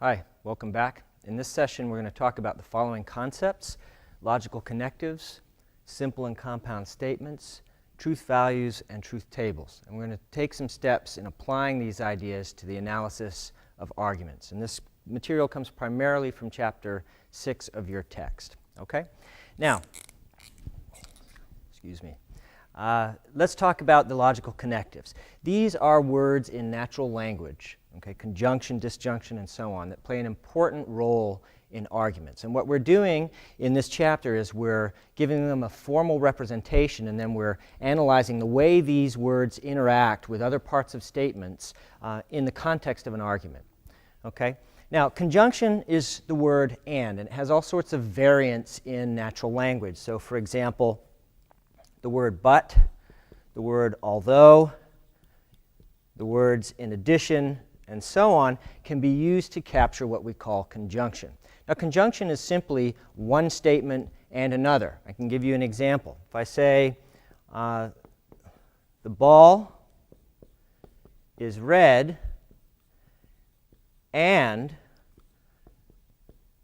Hi, welcome back. In this session, we're going to talk about the following concepts: logical connectives, simple and compound statements, truth values, and truth tables. And we're going to take some steps in applying these ideas to the analysis of arguments. And this material comes primarily from chapter 6 of your text. Okay? Now, excuse me. Let's talk about the logical connectives. These are words in natural language, okay, conjunction, disjunction, and so on, that play an important role in arguments. And what we're doing in this chapter is we're giving them a formal representation, and then we're analyzing the way these words interact with other parts of statements in the context of an argument. Okay? Now, conjunction is the word and it has all sorts of variants in natural language. So, for example, the word but, the word although, the words in addition, and so on can be used to capture what we call conjunction. Now, conjunction is simply one statement and another. I can give you an example. If I say, the ball is red and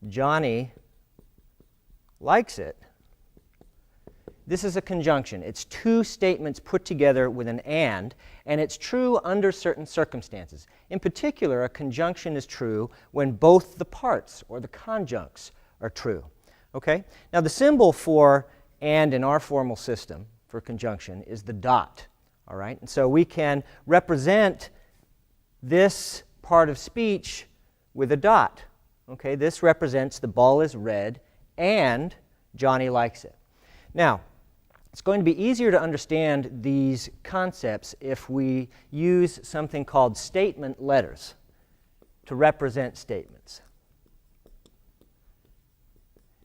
Johnny likes it, this is a conjunction. It's two statements put together with an and it's true under certain circumstances. In particular, a conjunction is true when both the parts, or the conjuncts, are true. Okay? Now, the symbol for and in our formal system for conjunction is the dot. All right? And so we can represent this part of speech with a dot. Okay? This represents the ball is red and Johnny likes it. Now, it's going to be easier to understand these concepts if we use something called statement letters to represent statements.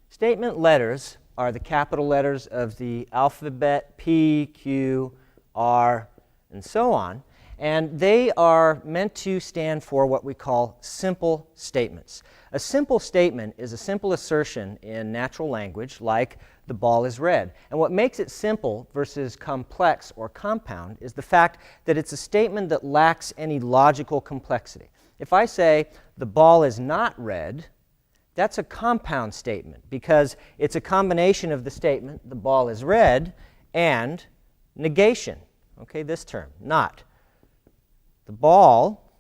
Statement letters are the capital letters of the alphabet, P, Q, R, and so on, and they are meant to stand for what we call simple statements. A simple statement is a simple assertion in natural language, like the ball is red. And what makes it simple versus complex or compound is the fact that it's a statement that lacks any logical complexity. If I say the ball is not red, that's a compound statement because it's a combination of the statement the ball is red and negation. Okay, this term, not. The ball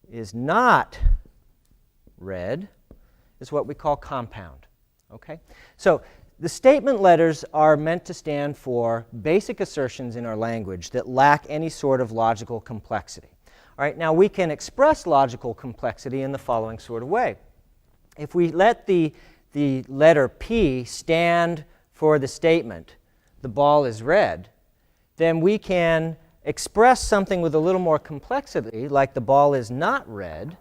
is not red is what we call compound. Okay? So the statement letters are meant to stand for basic assertions in our language that lack any sort of logical complexity. All right, now we can express logical complexity in the following sort of way. If we let the letter P stand for the statement, the ball is red, then we can express something with a little more complexity, like the ball is not red,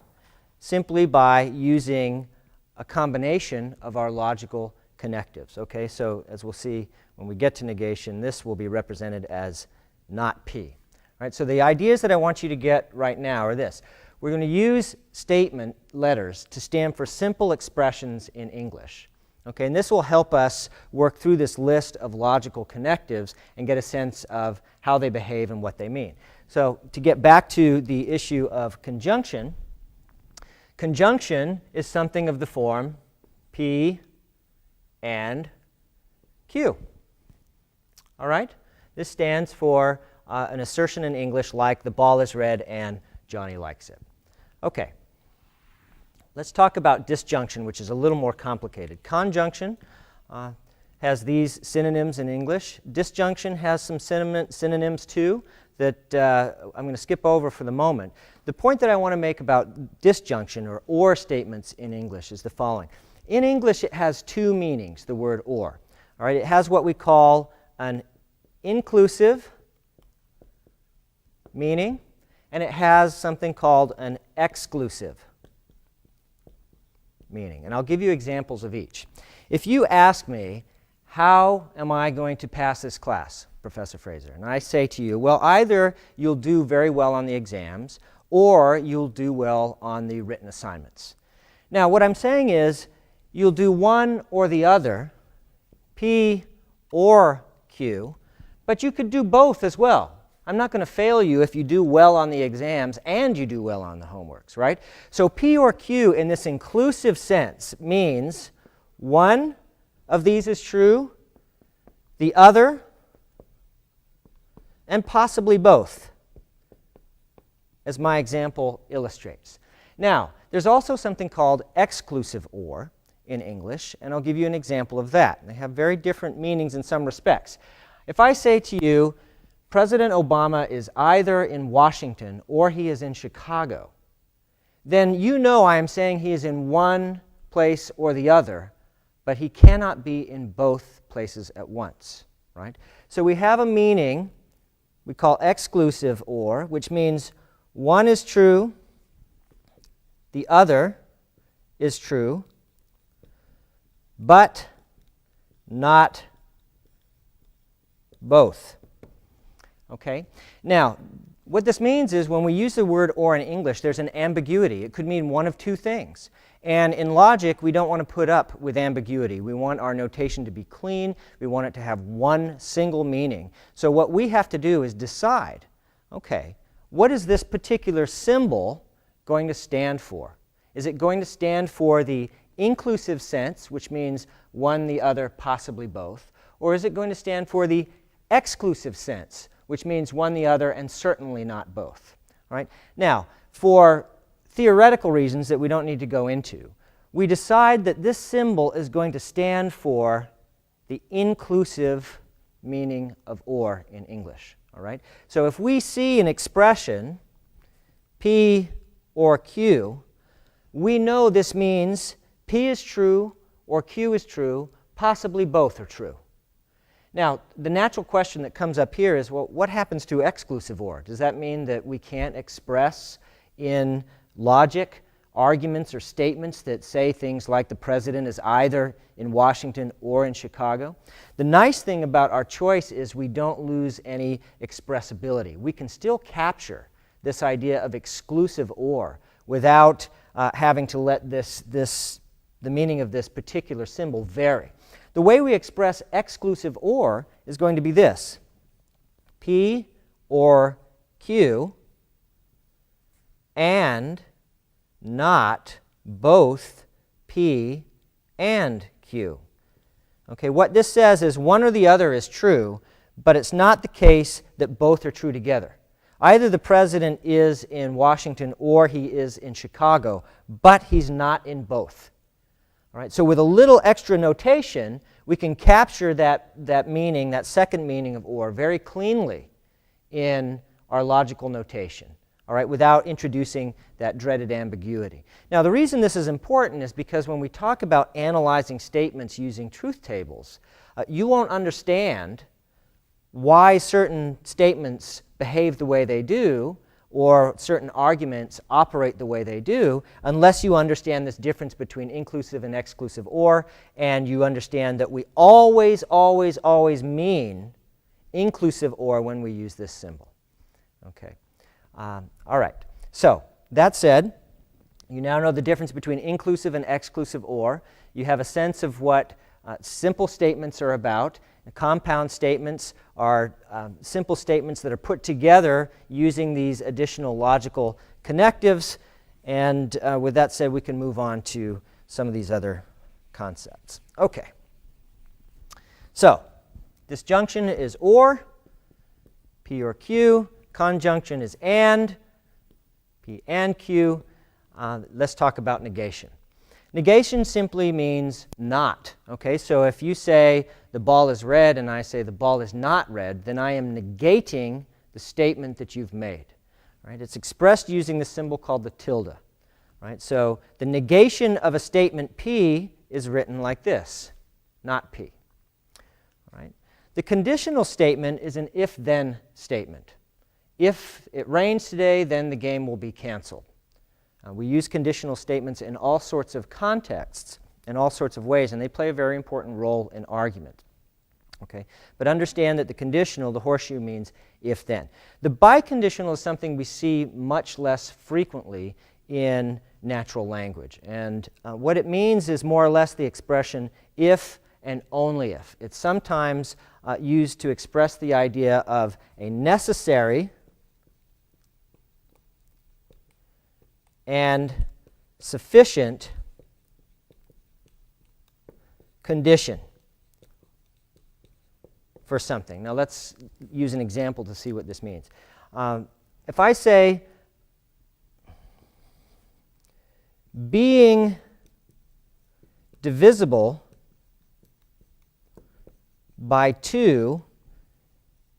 simply by using a combination of our logical connectives. Okay, so as we'll see when we get to negation, this will be represented as not P. All right, so the ideas that I want you to get right now are this. We're going to use statement letters to stand for simple expressions in English. Okay, and this will help us work through this list of logical connectives and get a sense of how they behave and what they mean. So to get back to the issue of conjunction, conjunction is something of the form P and Q. All right? This stands for an assertion in English like the ball is red and Johnny likes it. Okay. Let's talk about disjunction, which is a little more complicated. Conjunction has these synonyms in English. Disjunction has some synonyms too that I'm going to skip over for the moment. The point that I want to make about disjunction or statements in English is the following. In English, it has two meanings, the word or. All right, it has what we call an inclusive meaning, and it has something called an exclusive meaning. And I'll give you examples of each. If you ask me, how am I going to pass this class, Professor Fraser? And I say to you, well, either you'll do very well on the exams or you'll do well on the written assignments. Now, what I'm saying is you'll do one or the other, P or Q, but you could do both as well. I'm not going to fail you if you do well on the exams and you do well on the homeworks, right? So P or Q in this inclusive sense means one of these is true, the other, and possibly both, as my example illustrates. Now, there's also something called exclusive or in English, and I'll give you an example of that. They have very different meanings in some respects. If I say to you, President Obama is either in Washington or he is in Chicago, then you know I am saying he is in one place or the other, but he cannot be in both places at once, right? So we have a meaning we call exclusive or, which means one is true, the other is true, but not both. Okay? Now, what this means is when we use the word or in English, there's an ambiguity. It could mean one of two things. And in logic, we don't want to put up with ambiguity. We want our notation to be clean. We want it to have one single meaning. So what we have to do is decide, okay, what is this particular symbol going to stand for? Is it going to stand for the inclusive sense, which means one, the other, possibly both? Or is it going to stand for the exclusive sense, which means one, the other, and certainly not both? All right? Now, for theoretical reasons that we don't need to go into, we decide that this symbol is going to stand for the inclusive meaning of or in English. All right? So if we see an expression, P or Q, we know this means P is true or Q is true, possibly both are true. Now, the natural question that comes up here is, well, what happens to exclusive or? Does that mean that we can't express in logic arguments or statements that say things like the president is either in Washington or in Chicago? The nice thing about our choice is we don't lose any expressibility. We can still capture this idea of exclusive or without having to let the meaning of this particular symbol vary. The way we express exclusive or is going to be this: P or Q and not both P and Q. Okay, what this says is one or the other is true, but it's not the case that both are true together. Either the president is in Washington or he is in Chicago, but he's not in both. All right, so with a little extra notation, we can capture that meaning, that second meaning of or, very cleanly in our logical notation, all right, without introducing that dreaded ambiguity. Now, the reason this is important is because when we talk about analyzing statements using truth tables, you won't understand why certain statements behave the way they do or certain arguments operate the way they do unless you understand this difference between inclusive and exclusive or, and you understand that we always, always, always mean inclusive or when we use this symbol. Okay. All right. So, that said, you now know the difference between inclusive and exclusive or. You have a sense of what simple statements are about. Compound statements are simple statements that are put together using these additional logical connectives. And with that said, we can move on to some of these other concepts. Okay. So, disjunction is or, P or Q. Conjunction is and, P and Q. Let's talk about negation. Negation simply means not. Okay, so if you say the ball is red and I say the ball is not red, then I am negating the statement that you've made. Right? It's expressed using the symbol called the tilde. Right? So the negation of a statement P is written like this, not P. Right? The conditional statement is an if-then statement. If it rains today, then the game will be canceled. We use conditional statements in all sorts of contexts, in all sorts of ways, and they play a very important role in argument. Okay? But understand that the conditional, the horseshoe, means if-then. The biconditional is something we see much less frequently in natural language. And what it means is more or less the expression if and only if. It's sometimes used to express the idea of a necessary and sufficient condition for something. Now let's use an example to see what this means. If I say being divisible by 2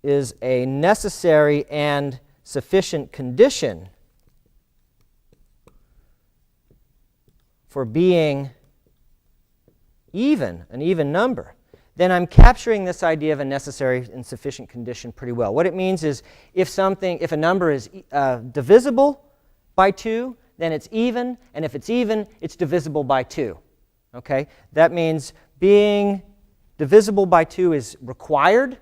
is a necessary and sufficient condition for being even, an even number, then I'm capturing this idea of a necessary and sufficient condition pretty well. What it means is if a number is divisible by 2, then it's even, and if it's even, it's divisible by 2. Okay? That means being divisible by 2 is required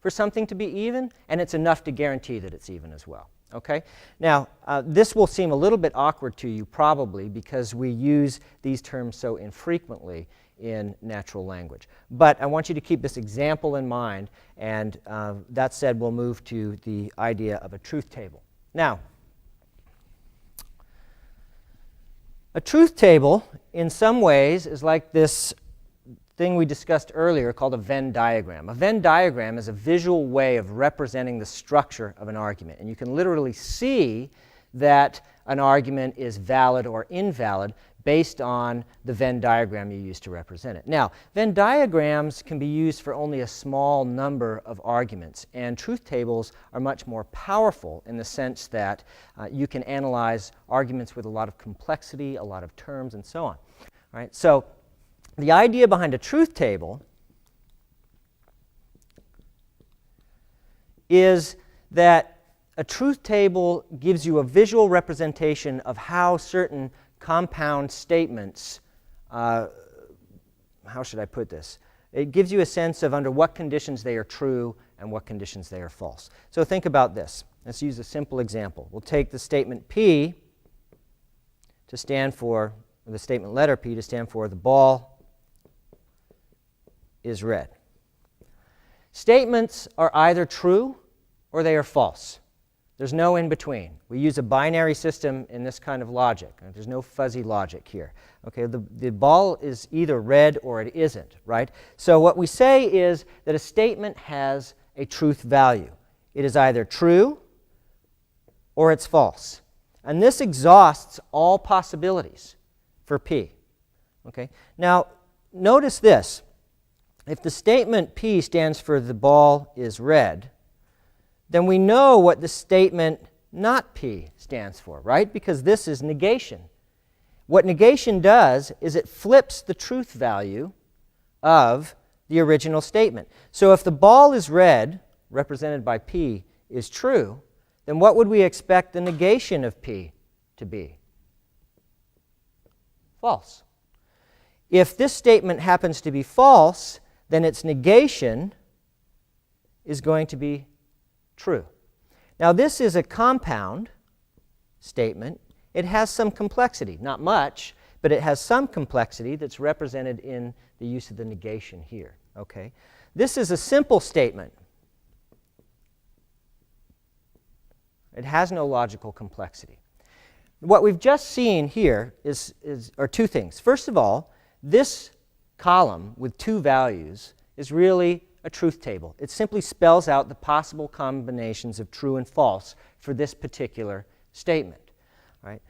for something to be even, and it's enough to guarantee that it's even as well. Okay? Now, this will seem a little bit awkward to you probably because we use these terms so infrequently in natural language. But I want you to keep this example in mind, and that said, we'll move to the idea of a truth table. Now, a truth table in some ways is like this thing we discussed earlier called a Venn diagram. A Venn diagram is a visual way of representing the structure of an argument. And you can literally see that an argument is valid or invalid based on the Venn diagram you use to represent it. Now, Venn diagrams can be used for only a small number of arguments, and truth tables are much more powerful in the sense that you can analyze arguments with a lot of complexity, a lot of terms, and so on. All right? So, the idea behind a truth table is that a truth table gives you a visual representation of how certain compound statements, how should I put this? It gives you a sense of under what conditions they are true and what conditions they are false. So think about this. Let's use a simple example. We'll take the statement P to stand for, the statement letter P to stand for the ball is red. Statements are either true or they are false. There's no in between. We use a binary system in this kind of logic. There's no fuzzy logic here. Okay, the ball is either red or it isn't, right? So what we say is that a statement has a truth value. It is either true or it's false. And this exhausts all possibilities for P. Okay? Now, notice this. If the statement P stands for the ball is red, then we know what the statement not P stands for, right? Because this is negation. What negation does is it flips the truth value of the original statement. So if the ball is red, represented by P, is true, then what would we expect the negation of P to be? False. If this statement happens to be false, then its negation is going to be true. Now this is a compound statement. It has some complexity, not much, but it has some complexity that's represented in the use of the negation here. Okay? This is a simple statement. It has no logical complexity. What we've just seen here are two things. First of all, this column with two values is really a truth table. It simply spells out the possible combinations of true and false for this particular statement. Right?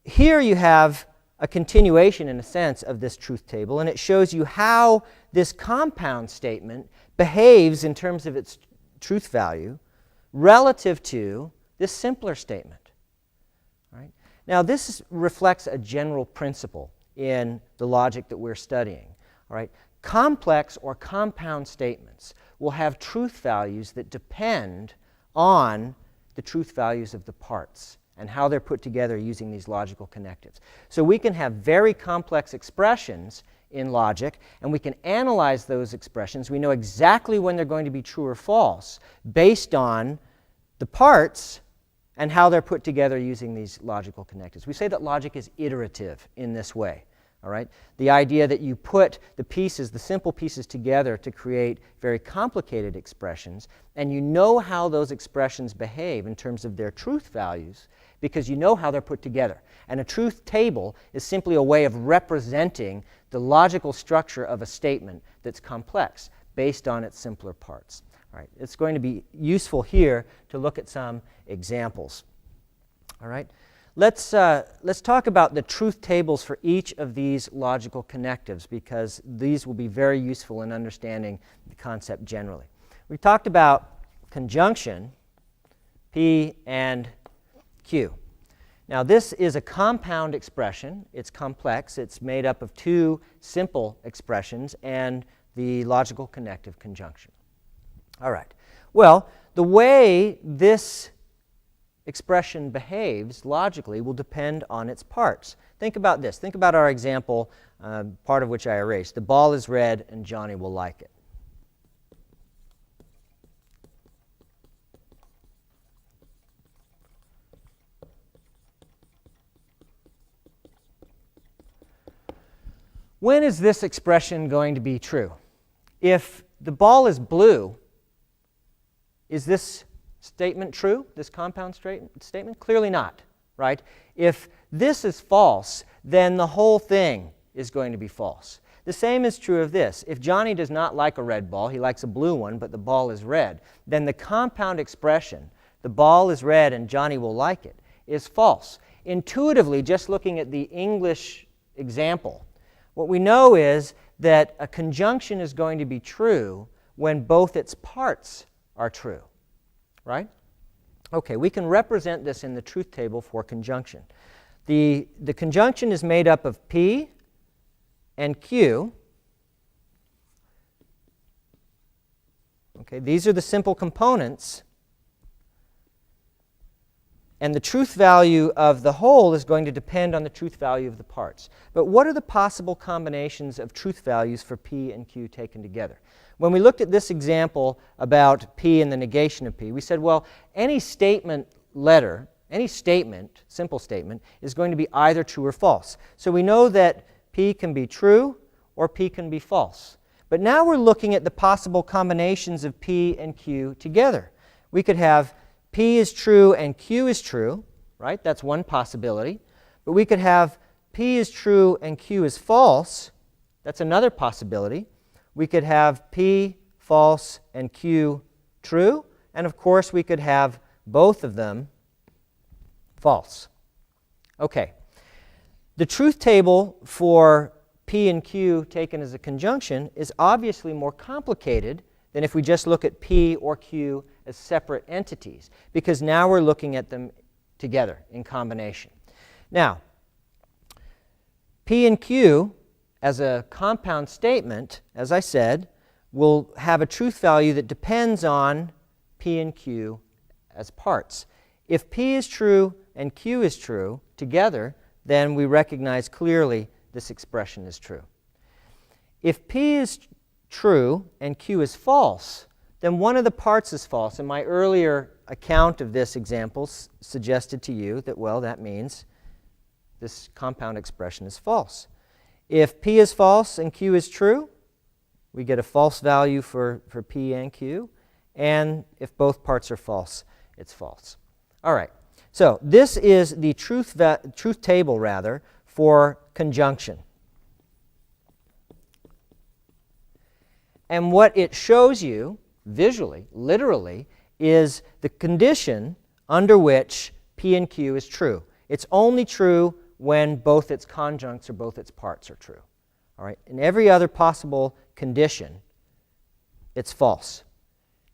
Here you have a continuation, in a sense, of this truth table, and it shows you how this compound statement behaves in terms of its truth value relative to this simpler statement. Right? Now, this reflects a general principle in the logic that we're studying. All right? Complex or compound statements will have truth values that depend on the truth values of the parts and how they're put together using these logical connectives. So we can have very complex expressions in logic, and we can analyze those expressions. We know exactly when they're going to be true or false based on the parts and how they're put together using these logical connectives. We say that logic is iterative in this way. All right? The idea that you put the pieces, the simple pieces together to create very complicated expressions, and you know how those expressions behave in terms of their truth values because you know how they're put together. And a truth table is simply a way of representing the logical structure of a statement that's complex based on its simpler parts. All right? It's going to be useful here to look at some examples. All right? Let's talk about the truth tables for each of these logical connectives because these will be very useful in understanding the concept generally. We talked about conjunction, P and Q. Now this is a compound expression. It's complex. It's made up of two simple expressions and the logical connective conjunction. All right. Well, the way this expression behaves logically will depend on its parts. Think about this. Think about our example, part of which I erased. The ball is red and Johnny will like it. When is this expression going to be true? If the ball is blue, is this statement true, this compound statement? Clearly not, right? If this is false, then the whole thing is going to be false. The same is true of this. If Johnny does not like a red ball, he likes a blue one, but the ball is red, then the compound expression, the ball is red and Johnny will like it, is false. Intuitively, just looking at the English example, what we know is that a conjunction is going to be true when both its parts are true. Right? Okay, we can represent this in the truth table for conjunction. The conjunction is made up of P and Q. Okay, these are the simple components. And the truth value of the whole is going to depend on the truth value of the parts. But what are the possible combinations of truth values for P and Q taken together? When we looked at this example about P and the negation of P, we said, well, any statement letter, any statement, simple statement, is going to be either true or false. So we know that P can be true or P can be false. But now we're looking at the possible combinations of P and Q together. We could have P is true and Q is true, right? That's one possibility. But we could have P is true and Q is false. That's another possibility. We could have P false and Q true. And of course, we could have both of them false. Okay. The truth table for P and Q taken as a conjunction is obviously more complicated than if we just look at P or Q as separate entities, because now we're looking at them together in combination. Now, P and Q as a compound statement, as I said, will have a truth value that depends on P and Q as parts. If P is true and Q is true together, then we recognize clearly this expression is true. If P is true and Q is false, then one of the parts is false. And my earlier account of this example suggested to you that, well, that means this compound expression is false. If P is false and Q is true, we get a false value for P and Q. And if both parts are false, it's false. All right. So this is the truth table for conjunction. And what it shows you visually, literally, is the condition under which P and Q is true. It's only true when both its conjuncts or both its parts are true. All right? In every other possible condition, it's false.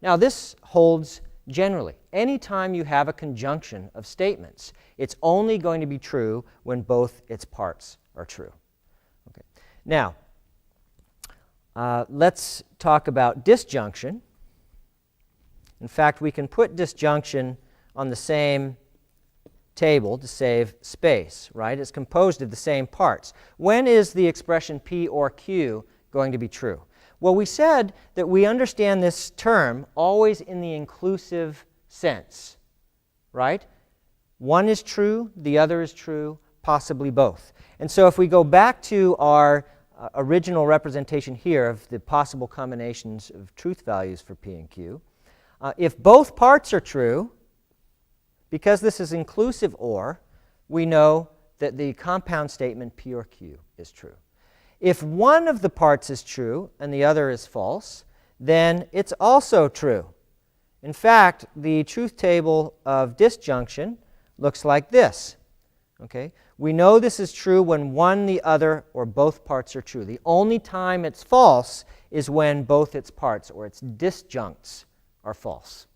Now, this holds generally. Anytime you have a conjunction of statements, it's only going to be true when both its parts are true. Okay. Now, let's talk about disjunction. In fact, we can put disjunction on the same table to save space, right? It's composed of the same parts. When is the expression P or Q going to be true? Well, we said that we understand this term always in the inclusive sense, right? One is true, the other is true, possibly both. And so if we go back to our original representation here of the possible combinations of truth values for P and Q, if both parts are true, because this is inclusive OR, we know that the compound statement P or Q is true. If one of the parts is true and the other is false, then it's also true. In fact, the truth table of disjunction looks like this. Okay? We know this is true when one, the other, or both parts are true. The only time it's false is when both its parts, or its disjuncts, are false.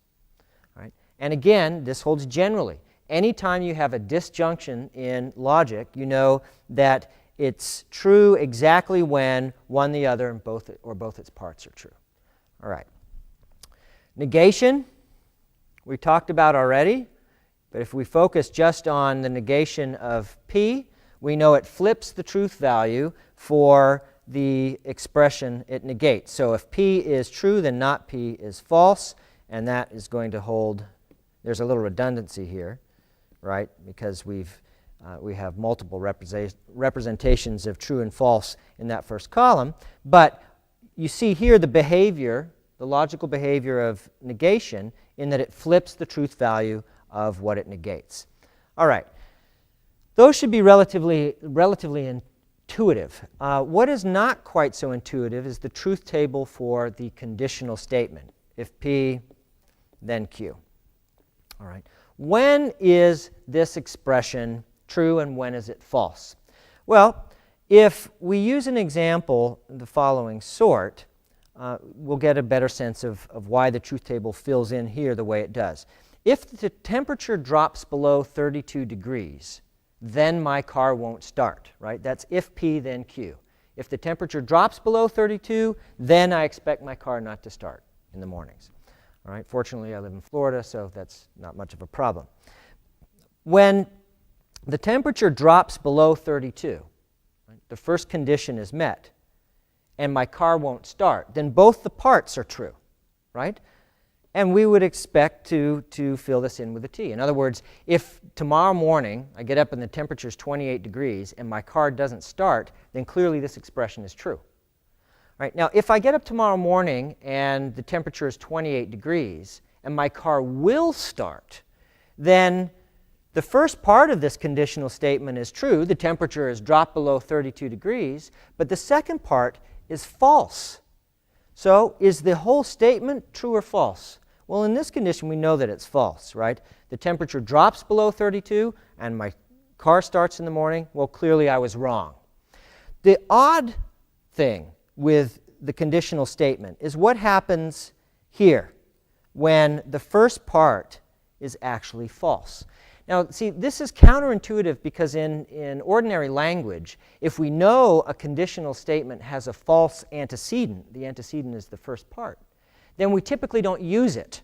Right? And again, this holds generally. Anytime you have a disjunction in logic, you know that it's true exactly when one, the other, and both its parts are true. All right. Negation, we talked about already, but if we focus just on the negation of P, we know it flips the truth value for the expression it negates. So if P is true, then not P is false, and that is going to hold. There's a little redundancy here, right, because we have multiple representations of true and false in that first column. But you see here the behavior, the logical behavior of negation, in that it flips the truth value of what it negates. All right. Those should be relatively intuitive. What is not quite so intuitive is the truth table for the conditional statement. If P, then Q. All right. When is this expression true and when is it false? Well, if we use an example of the following sort, we'll get a better sense of why the truth table fills in here the way it does. If the temperature drops below 32 degrees, then my car won't start, right? That's if P, then Q. If the temperature drops below 32, then I expect my car not to start in the mornings. All right? Fortunately, I live in Florida, so that's not much of a problem. When the temperature drops below 32, right, the first condition is met, and my car won't start, then both the parts are true, right? And we would expect to fill this in with a T. In other words, if tomorrow morning I get up and the temperature is 28 degrees and my car doesn't start, then clearly this expression is true. Right? Now, if I get up tomorrow morning and the temperature is 28 degrees and my car will start, then the first part of this conditional statement is true. The temperature has dropped below 32 degrees, but the second part is false. So is the whole statement true or false? Well, in this condition, we know that it's false, right? The temperature drops below 32, and my car starts in the morning. Well, clearly I was wrong. The odd thing with the conditional statement is what happens here when the first part is actually false. Now, see, this is counterintuitive because in ordinary language, if we know a conditional statement has a false antecedent, the antecedent is the first part, then we typically don't use it.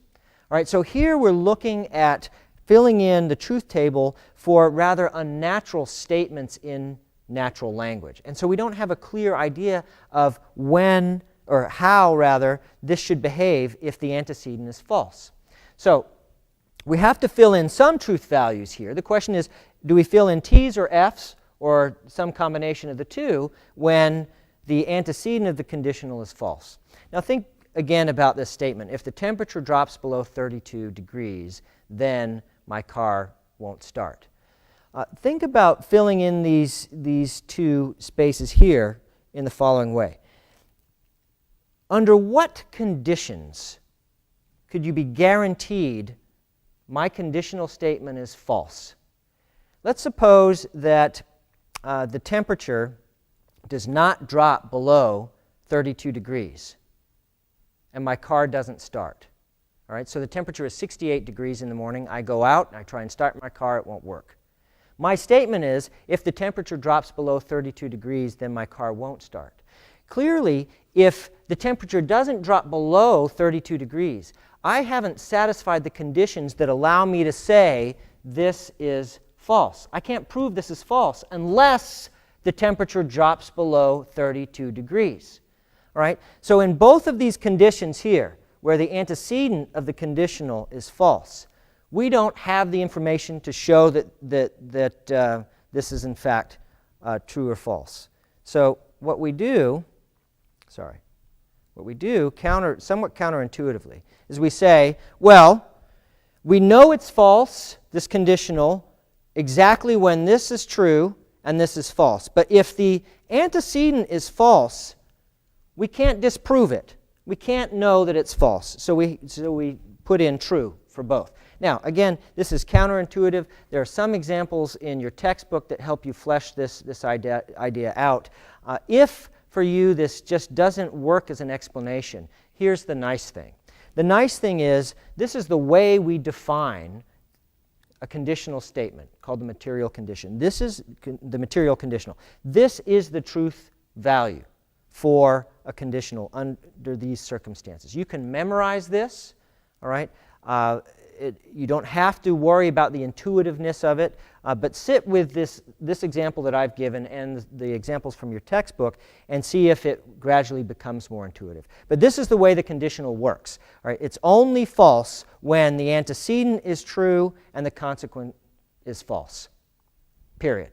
All right, so here we're looking at filling in the truth table for rather unnatural statements in natural language. And so we don't have a clear idea of when, or how rather, this should behave if the antecedent is false. So we have to fill in some truth values here. The question is, do we fill in T's or F's or some combination of the two when the antecedent of the conditional is false? Now think again about this statement. If the temperature drops below 32 degrees, then my car won't start. Think about filling in these two spaces here in the following way. Under what conditions could you be guaranteed my conditional statement is false? Let's suppose that the temperature does not drop below 32 degrees and my car doesn't start. All right, so the temperature is 68 degrees in the morning. I go out and I try and start my car, it won't work. My statement is, if the temperature drops below 32 degrees, then my car won't start. Clearly, if the temperature doesn't drop below 32 degrees, I haven't satisfied the conditions that allow me to say this is false. I can't prove this is false unless the temperature drops below 32 degrees. All right? So in both of these conditions here, where the antecedent of the conditional is false, we don't have the information to show that this is in fact true or false. So what we do, somewhat counterintuitively, is we say, well, we know it's false, this conditional, exactly when this is true and this is false. But if the antecedent is false, we can't disprove it. We can't know that it's false. So we put in true for both. Now, again, this is counterintuitive. There are some examples in your textbook that help you flesh this idea out. If, for you, this just doesn't work as an explanation, here's the nice thing. The nice thing is, this is the way we define a conditional statement called the material condition. This is the material conditional. This is the truth value for a conditional under these circumstances. You can memorize this, all right? You don't have to worry about the intuitiveness of it, but sit with this example that I've given and the examples from your textbook and see if it gradually becomes more intuitive. But this is the way the conditional works. All right? It's only false when the antecedent is true and the consequent is false. Period.